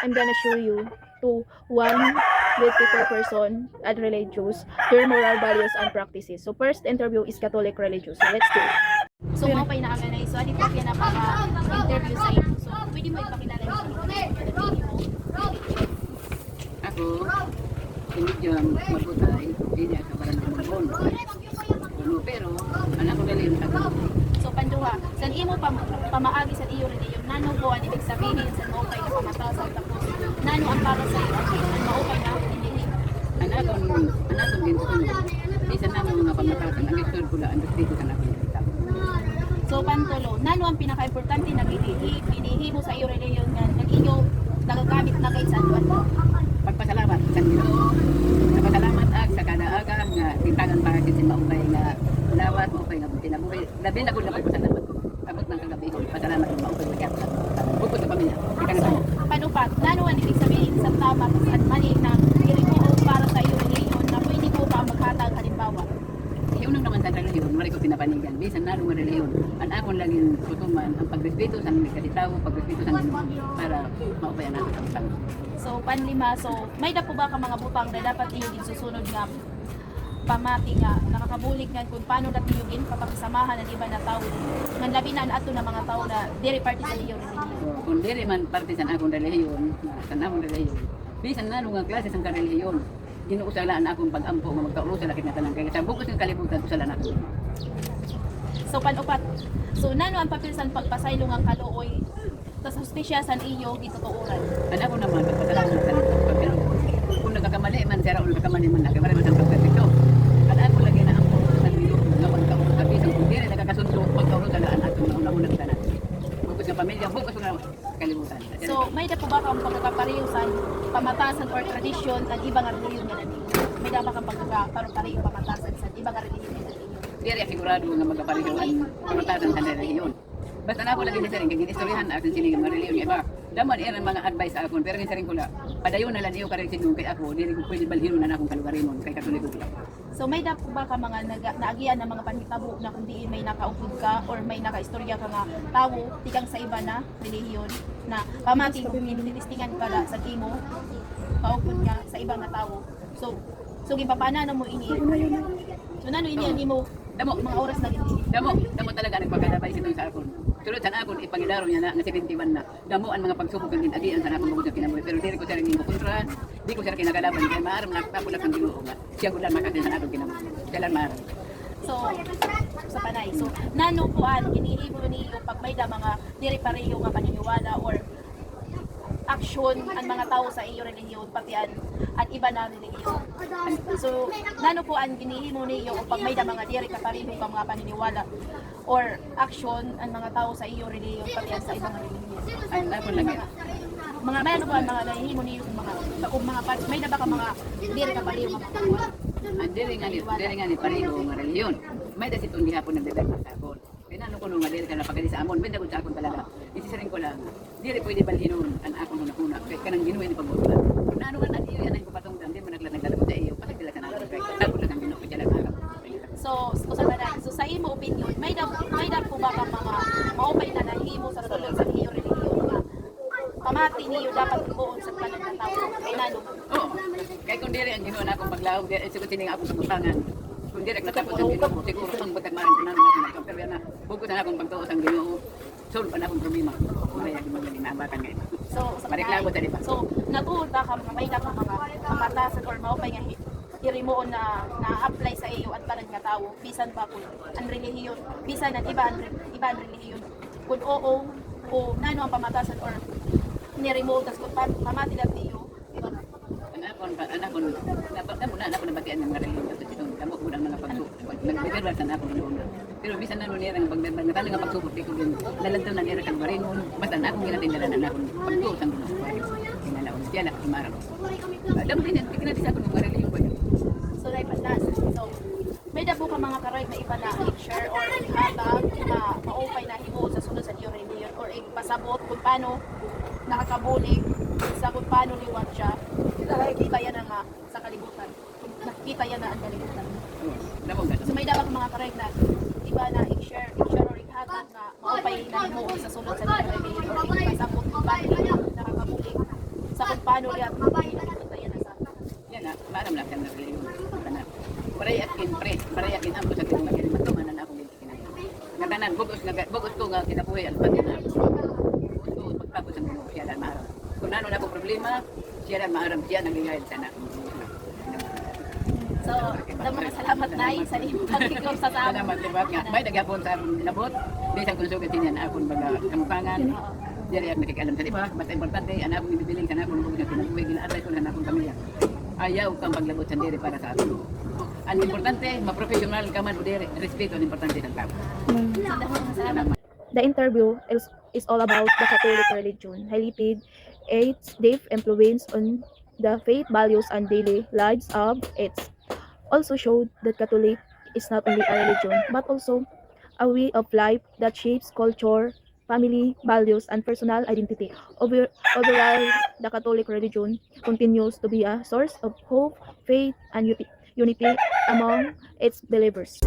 I'm gonna show you to one beautiful person and religious, their moral values and practices. So first interview is Catholic religious. So let's go. So mga pinakanay, so adit pa na para-interview sa inyo. So pwede mo ipakilala yung Ako, hindi mabutay, hindi ako barang kumulon. Pero, anak ko dali yung tagal. So panduha, san imo pamaagi sa iyo rin yung nano po ang ibig sabihin sa maupay na pamatasan tapos nano ang para sa iyo ang maupay na hindi. Anak ko din ko. Isa na mga pamatasan, ang gusto ko lang, ang dito ka na pinagkita. So pantulo, nano ang pinaka-importante na pinihimo sa iyo reliyon nga nag-iyo nagagamit na kay sa ano? Pagpasalamat sa Ginoo. Napasalamat sa kada aga nga tintagan para kasi maupay nga lawat maupay nga tinabuhi. Labi na gud na pagpasalamat ko. Abot ng kagabi ko. Pasalamat ko maupay nga kaya. Bukod sa pamilya. So, panupat, nano ang ibig sabihin sa tama at mali na mo para sa iyo reliyon na pwede ko ba maghatag halimbawa? Yun naman sa reliyon, mali ko pinapanigan. Bisan na nung reliyon, ang akong laging tutuman ang pagrespeto sa mga kasitaw, pagrespeto sa Ginoo para maupay natin ang tao. So, panlima, so may dapo ba ka mga butang na dapat iyo din susunod nga pamati nga nakakabulig nga kung paano dapat iyo din papakisamahan ng iba na tao nga labi na ato na mga tao na diri party sa iyo reliyon. So, kung diri man parte sa akong reliyon, sa akong reliyon, bisan na nung klase sa reliyon, ginuusalaan akong pag-ampo nga magkaulo sa lakit na tanan kay sa bukos ng kalibutan usalan ako. So, panupat, so nano ang papel sa pagpasaylo nga kaluoy tas hustisya sa iyo gitutuuran. Anak ko naman, pagpasalamat sa pagkalo. Kung nagkakamali man, sira o nagkakamali man, nakimari man ang pagkakito. Anak ko lagi na ang sa Ginoo nga pagkaulo sa bisang kung diri nagkakasundo pagkaulo sa laan ato nga una-unang tanan. Bukos ng pamilya, bukos ng kalibutan. So, may dapo ba kang pagkakapareho sa pamatasan or tradisyon at ibang reliyon nga natin? May dapat kang pagkakapareho pamatasan sa ibang reliyon nga natin? Diri sigurado nga magkapareho ang pamatasan sa reliyon. Basta na ako lagi ni Sering, kaging istoryahan akin sining mga reliyon. Iba, daman iyan mga advice sa akon, pero ni Sering ko la, padayon na lang iyo karin sinong kay ako, diri ko pwede balhinon na akong kalugarinon, kay katuloy ko lang. So may dapo ba ka mga naagian na mga panghitabo na kundi may nakaupod ka or may nakaistorya ka nga tawo tikang sa iba na reliyon na pamati kung inilistingan ka la sa kimo paupod nga sa iba nga tawo. So gipapana mo ini. So nano ini mo Damo, mga oras na gindi. damo talaga nagpagkadabay sino sa akon. Tulad sa akon ipangidaro niya na 71 na. Damo ang mga pagsubok ng ginagian sa akon sa kinabuhi. Pero diri ko sa rin kontra, di ko sa kinakalaban kay maaram nakapula kang Ginoo nga. Siya gud lang makasin sa akon kinabuhi. Kailan maaram. So sa panay. So nano kuan ginihimo niyo pag may da mga diri pareho nga paniniwala or aksyon ang mga tao sa iyo relihiyon pati at iba na relihiyon. So nano po ang ginihimo niyo pag may da mga diri ka pareho ka mga paniniwala or aksyon ang mga tao sa iyo relihiyon pati sa ibang relihiyon. Ay, ako lang yan. Mga may ano ba ang mga nahihimo niyo mga kung mga may na ba ka mga diri ka pareho nga paniniwala? Diri nga ni pareho nga reliyon. May da sitong gihapon nagdadagdag sa akon. Kaya nano ko nung nga diri ka napagali sa amon, benda ko sa akon talaga. Isisaring ko lang, diri pwede balhinon ang akong una-una. Kaya kanang ginuwi ni pagbutulan. Nano nga nag-iyo yan ang kupatungdan, di mo naglalagdalagot sa iyo. Pasag sila sa natin. Kaya ako lang ang Ginoo, kaya lang harap. So sa panay. So sa imo opinion, may da po ba ka mga maupay na nahimo sa sulod sa iyo relihiyon nga pamati niyo dapat ibuon sa tanan ng tao kay nano? Oo. Kaya kung diri ang Ginoo na akong paglawag, diri siguro sining akong kabutangan. Kung diri natapos ang Ginoo, siguro ang pagkagmaran ko na akong pero yan na. Bukod na akong pagtuos ang Ginoo. Solve pa na akong problema. Kaya yung mga ginaabakan ngayon. So sa Pareklamo sa diba? So natuod ka may da ka mga pamatasan or maupay nga irimoon na na-apply sa iyo at parang nga tao bisan pa kun ang relihiyon bisan ang iba ang relihiyon kun oo o nano ang pamatasan or ni-remote tas kun pamati dat niyo iba na. Anak ko nabatian ng mga reliyon at itong damo ko ng mga pagsubok. Nagbibirwal sa anak ko noon. Pero bisan na noon nila ang pagdadal na talagang pagsubok di ko din nalantaw na nila kang marinon. Basta na akong ginatindala na akong pagtuos ang Ginoo. Kinalaon siya lang imarang. Damo din yan, tikinati sa ako ng mga reliyon ko. So dai patas. So may dabo ka mga karoy na iba na i-share or i-hatag na maupay na himo sa sunod sa iyo reliyon or ipasabot kung paano nakakabulig sa kung paano liwat siya. Nakikita yan nga sa kalibutan. Nakikita yan na ang kalibutan. So may dapat mga karoy na iba na i-share or i-hatag na maupay na himo sa sunod sa iyo reliyon or ipasabot kung paano nakakabulig sa kung paano niya nakikita yan sa Yan na, maaram lang ka na reliyon. Paray at kinpres, paray at kinampo sa kitong magiging matuman na akong ginti kinayon. Naganan, bugos ko nga kinabuhi, alpati na ako. Bugos ko, pagpapos ang mga siya na maaram. Kung ano na po problema, siya na maaram, siya nagigayad sana. So, damang salamat na sa imong pagkikaw sa tao. Salamat sa nga. May nagapon sa akong nabot. Di sa konsugat niya na akong baga kamupangan. Diri ako nakikalam sa iba. Basta importante, anak akong ibibiling sa akong buong na kinabuhi. Ginaatay ko na akong pamilya. Ayaw kang paglabot sa diri para sa akin. Ang importante, maprofessional ka man o diri. Respeto ang importante sa tao. Mm. So, damang salamat. The interview is all about the Catholic religion, highlighted its deep influence on the faith, values, and daily lives of its. Also showed that Catholic is not only a religion, but also a way of life that shapes culture, family, values, and personal identity. Overall, the Catholic religion continues to be a source of hope, faith, and unity among its believers.